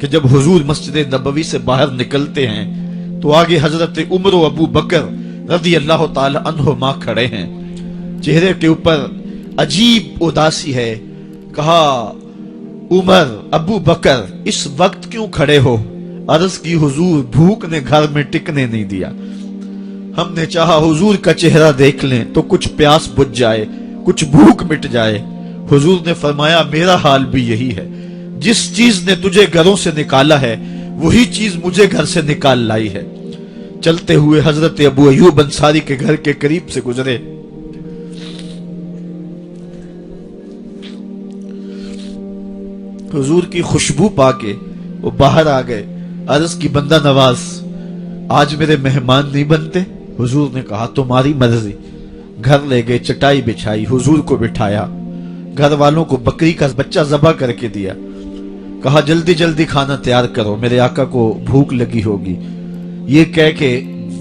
کہ جب حضور مسجد نبوی سے باہر نکلتے ہیں تو آگے حضرت عمر و ابو بکر رضی اللہ تعالی عنہما کھڑے ہیں، چہرے کے اوپر عجیب اداسی ہے۔ کہا عمر ابو بکر اس وقت کیوں کھڑے ہو؟ عرض کی حضور بھوک نے گھر میں ٹکنے نہیں دیا، ہم نے چاہا حضور کا چہرہ دیکھ لیں تو کچھ پیاس بجھ جائے، کچھ بھوک مٹ جائے۔ حضور نے فرمایا میرا حال بھی یہی ہے، جس چیز نے تجھے گھروں سے نکالا ہے وہی چیز مجھے گھر سے نکال لائی ہے۔ چلتے ہوئے حضرت ابو ایوب انصاری کے گھر کے قریب سے گزرے، حضور کی خوشبو پا کے وہ باہر آ گئے۔ عرض کی بندہ نواز آج میرے مہمان نہیں بنتے؟ حضور نے کہا تمہاری مرضی۔ گھر لے گئے، چٹائی بچھائی، حضور کو بٹھایا، گھر والوں کو بکری کا بچہ ذبح کر کے دیا، کہا جلدی جلدی کھانا تیار کرو، میرے آقا کو بھوک لگی ہوگی۔ یہ کہہ کے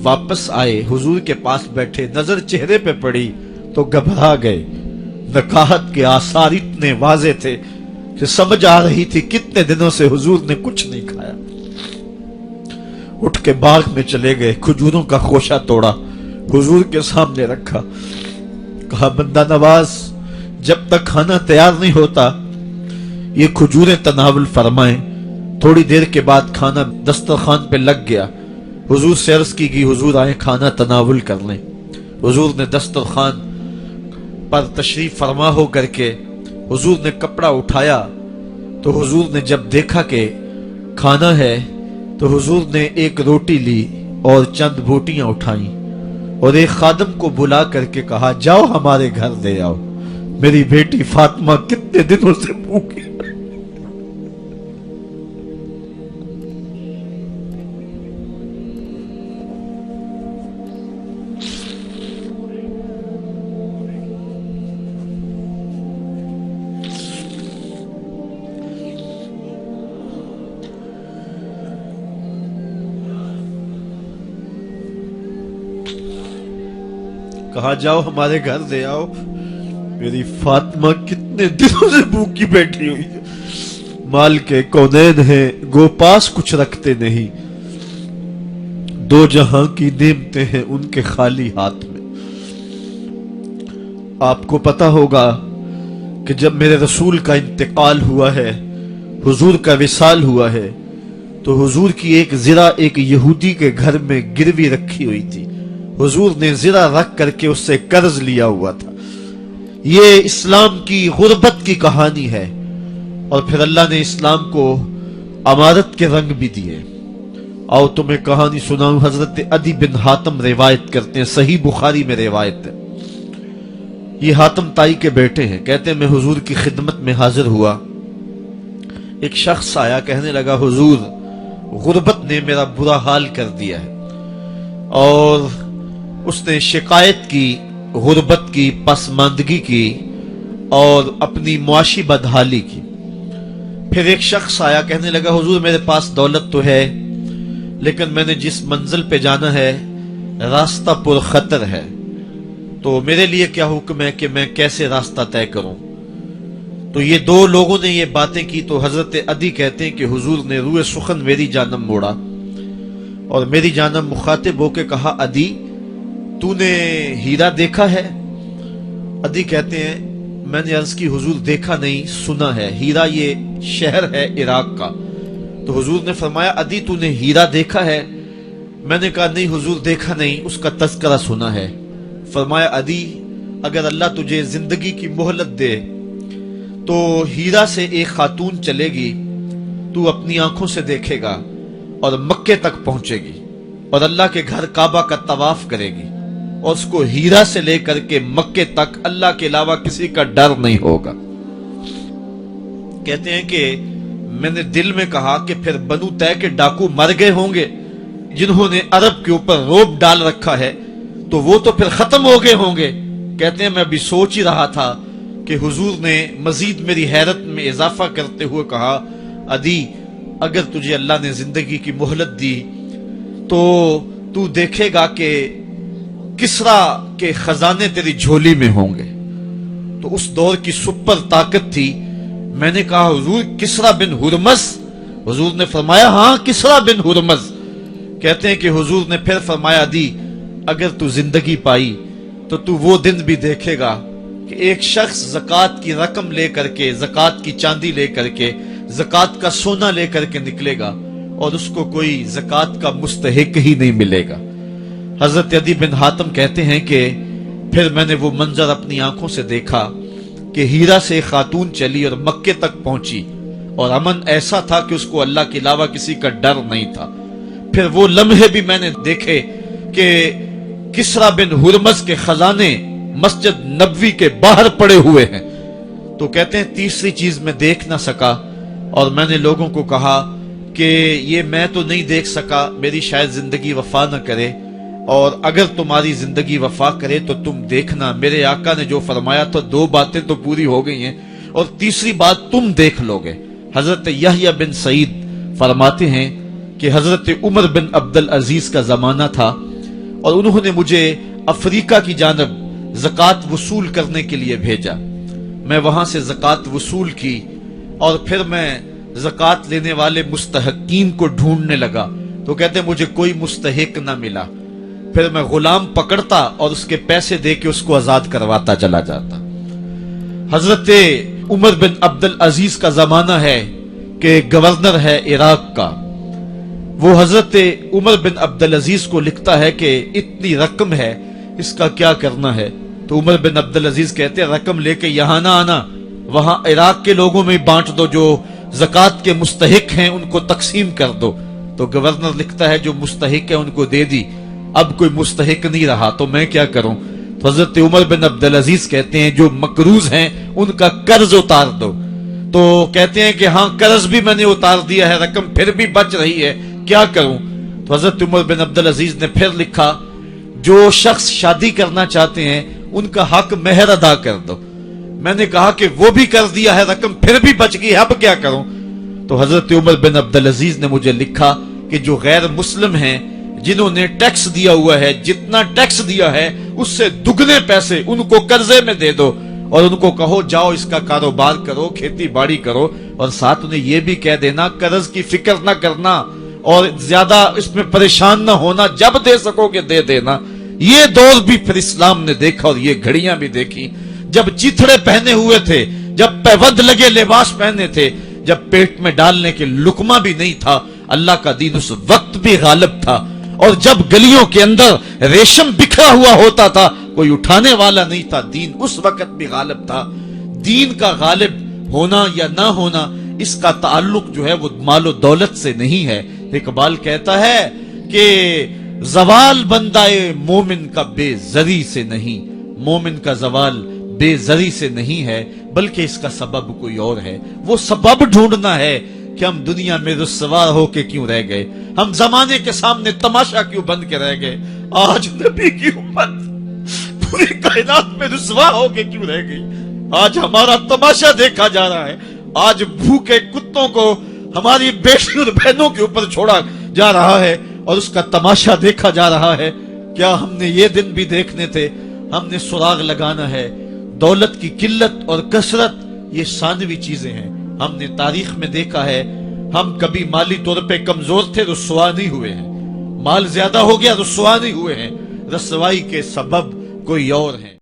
واپس آئے، حضور کے پاس بیٹھے، نظر چہرے پہ پڑی تو گھبرا گئے۔ نکاحت کے آثار اتنے واضح تھے کہ سمجھ آ رہی تھی کتنے دنوں سے حضور نے کچھ نہیں کھایا۔ اٹھ کے باغ میں چلے گئے، کھجوروں کا خوشہ توڑا، حضور کے سامنے رکھا، کہا بندہ نواز جب تک کھانا تیار نہیں ہوتا یہ کھجوریں تناول فرمائیں۔ تھوڑی دیر کے بعد کھانا دسترخوان پہ لگ گیا، حضور سے عرض کی گئی حضور آئیں کھانا تناول کر لیں۔ حضور نے دسترخوان پر تشریف فرما ہو کر کے حضور نے کپڑا اٹھایا تو حضور نے جب دیکھا کہ کھانا ہے تو حضور نے ایک روٹی لی اور چند بوٹیاں اٹھائیں اور ایک خادم کو بلا کر کے کہا جاؤ ہمارے گھر دے آؤ، میری بیٹی فاطمہ کتنے دنوں سے بھوکی۔ کہا جاؤ ہمارے گھر دے آؤ، میری فاطمہ کتنے دنوں سے بھوکی بیٹھی ہوئی ہے۔ مال کے کونین ہیں گو پاس کچھ رکھتے نہیں، دو جہاں کی نعمتیں ہیں ان کے خالی ہاتھ میں۔ آپ کو پتا ہوگا کہ جب میرے رسول کا انتقال ہوا ہے، حضور کا وصال ہوا ہے، تو حضور کی ایک زرہ ایک یہودی کے گھر میں گروی رکھی ہوئی تھی، حضور نے زرہ رکھ کر کے اس سے قرض لیا ہوا تھا۔ یہ اسلام کی غربت کی کہانی ہے، اور پھر اللہ نے اسلام کو امارت کے رنگ بھی دیے۔ آؤ تمہیں کہانی سناؤں، حضرت عدی بن حاتم روایت کرتے ہیں، صحیح بخاری میں روایت ہے۔ یہ حاتم تائی کے بیٹے ہیں، کہتے ہیں میں حضور کی خدمت میں حاضر ہوا، ایک شخص آیا کہنے لگا حضور غربت نے میرا برا حال کر دیا ہے، اور اس نے شکایت کی غربت کی، پسماندگی کی اور اپنی معاشی بدحالی کی۔ پھر ایک شخص آیا کہنے لگا حضور میرے پاس دولت تو ہے لیکن میں نے جس منزل پہ جانا ہے راستہ پر خطر ہے، تو میرے لیے کیا حکم ہے کہ میں کیسے راستہ طے کروں؟ تو یہ دو لوگوں نے یہ باتیں کی تو حضرت عدی کہتے ہیں کہ حضور نے روئے سخن میری جانب موڑا اور میری جانب مخاطب ہو کے کہا عدی تو نے ہیرا دیکھا ہے؟ عدی کہتے ہیں میں نے عرض کی حضور دیکھا نہیں، سنا ہے، ہیرا یہ شہر ہے عراق کا۔ تو حضور نے فرمایا عدی تو نے ہیرا دیکھا ہے؟ میں نے کہا نہیں حضور دیکھا نہیں، اس کا تذکرہ سنا ہے۔ فرمایا عدی اگر اللہ تجھے زندگی کی مہلت دے تو ہیرا سے ایک خاتون چلے گی، تو اپنی آنکھوں سے دیکھے گا اور مکے تک پہنچے گی اور اللہ کے گھر کعبہ کا طواف کرے گی، اور اس کو ہیرا سے لے کر کے مکے تک اللہ کے علاوہ کسی کا ڈر نہیں ہوگا۔ کہتے ہیں کہ میں نے دل میں کہا کہ پھر بنو طے کے ڈاکو مر گئے ہوں گے جنہوں نے عرب کے اوپر روب ڈال رکھا ہے، تو وہ تو پھر ختم ہو گئے ہوں گے۔ کہتے ہیں میں ابھی سوچ ہی رہا تھا کہ حضور نے مزید میری حیرت میں اضافہ کرتے ہوئے کہا عدی اگر تجھے اللہ نے زندگی کی مہلت دی تو تو دیکھے گا کہ کسرا کے خزانے تیری جھولی میں ہوں گے۔ تو اس دور کی سپر طاقت تھی۔ میں نے کہا حضور کسرا بن ہرمز हुजूर ने फरमाया हाँ किसरा बिन हुरमज। कहते हैं कि हुजूर ने फिर फरमाया दी अगर तू जिंदगी पाई तो तू वो दिन भी देखेगा कि एक शख्स ज़कात की रकम लेकर के, ज़कात की चांदी लेकर के, ज़कात का सोना लेकर के निकलेगा और उसको कोई ज़कात का मुस्तहिक ही नहीं मिलेगा। हजरत अदी बिन हातिम कहते हैं कि फिर मैंने वो मंजर अपनी आंखों से देखा कि हीरा से एक खातून चली और मक्के तक पहुंची और अमन ऐसा था कि उसको अल्लाह के अलावा किसी का डर नहीं था। फिर वो लम्हे भी मैंने देखे कि किसरा बिन हुरमज के खजाने मस्जिद नबवी के बाहर पड़े हुए हैं। तो कहते हैं तीसरी चीज मैं देख ना सका और मैंने लोगों को कहा कि ये मैं तो नहीं देख सका, मेरी शायद जिंदगी वफा न करे, और अगर तुम्हारी जिंदगी वफा करे तो तुम देखना मेरे आका ने जो फरमाया था 2 बातें तो पूरी हो गई हैं और तीसरी बात तुम देख लोगे। हजरत यहया बिन सईद फरमाते हैं कि हजरत उमर बिन अब्दुल अजीज का जमाना था और उन्होंने मुझे अफ्रीका की जानब ज़कात वसूल करने के लिए भेजा। मैं वहां से ज़कात वसूल की और फिर मैं ज़कात लेने वाले मुस्तहकीन को ढूंढने लगा। तो कहते मुझे कोई मुस्तहिक ना मिला। फिर मैं गुलाम पकड़ता और उसके पैसे दे के उसको आजाद करवाता चला जाता। हजरत उमर बिन अब्दुल अजीज का जमाना है कि गवर्नर है इराक का। वो हजरत उमर बिन अब्दुल अजीज को लिखता है कि इतनी रकम है, इसका क्या करना है। तो उमर बिन अब्दुल अजीज कहते हैं रकम लेके यहां ना आना, वहां इराक के लोगों में बांट दो, जो ज़कात के मुस्तहिक हैं उनको तकसीम कर दो। तो गवर्नर लिखता है जो मुस्तहिक है उनको दे दी, अब कोई मुस्तहिक नहीं रहा तो मैं क्या करूं। तो हजरत उमर बिन अब्दुल अजीज कहते हैं जो मकरूज हैं उनका कर्ज उतार दो। तो कहते हैं कि हाँ कर्ज भी मैंने उतार दिया है, रकम फिर भी बच रही है, क्या करूं। तो हजरत उमर बिन अब्दुल अजीज ने फिर लिखा जो शख्स शादी करना चाहते हैं उनका हक मेहर अदा कर दो। मैंने कहा कि वो भी कर दिया है, रकम फिर भी बच गई, अब क्या करूं। तो हजरत उमर बिन अब्दुल अजीज ने मुझे लिखा कि जो गैर मुस्लिम हैं जिन्होंने टैक्स दिया हुआ है, जितना टैक्स दिया है उससे दुगने पैसे उनको कर्जे में दे दो और उनको कहो जाओ इसका कारोबार करो, खेती बाड़ी करो, और साथ उन्हें यह भी कह देना कर्ज की फिक्र ना करना और ज्यादा इसमें परेशान ना होना, जब दे सकोगे दे देना। ये दौर भी फिर इस्लाम ने देखा और ये घड़ियां भी देखी जब चिथड़े पहने हुए थे, जब पैबंद लगे लिबास पहने थे, जब पेट में डालने के लुकमा भी नहीं था। अल्लाह का दीन उस वक्त भी गालिब था और जब गलियों के अंदर रेशम बिखरा हुआ होता था कोई उठाने वाला नहीं था, दीन उस वक्त भी गालिब था। दीन का गालिब होना या ना होना इसका ताल्लुक जो है वो मालो दौलत से नहीं है। इकबाल कहता है कि जवाल बंदाए मोमिन का बेजरी से नहीं, मोमिन का जवाल बेजरी से नहीं है बल्कि इसका सबब कोई और है। वो सबब ढूंढना है कि हम दुनिया में रुस्वा होके क्यों रह गए, हम जमाने के सामने तमाशा क्यों बन के रह गए। आज नबी की उम्मत पूरी कायनात में रुस्वा होके क्यों रह गई। आज हमारा तमाशा देखा जा रहा है, आज भूखे कुत्तों को हमारी बेटी और बहनों के ऊपर छोड़ा जा रहा है और उसका तमाशा देखा जा रहा है। क्या हमने ये दिन भी देखने थे। हमने सुराग लगाना है। दौलत की किल्लत और कसरत ये सानवी चीजें हैं। हमने तारीख में देखा है हम कभी माली तौर पे कमजोर थे, रुस्वा नहीं हुए हैं। माल ज्यादा हो गया, रुस्वा नहीं हुए हैं। रसवाई के सबब कोई और हैं।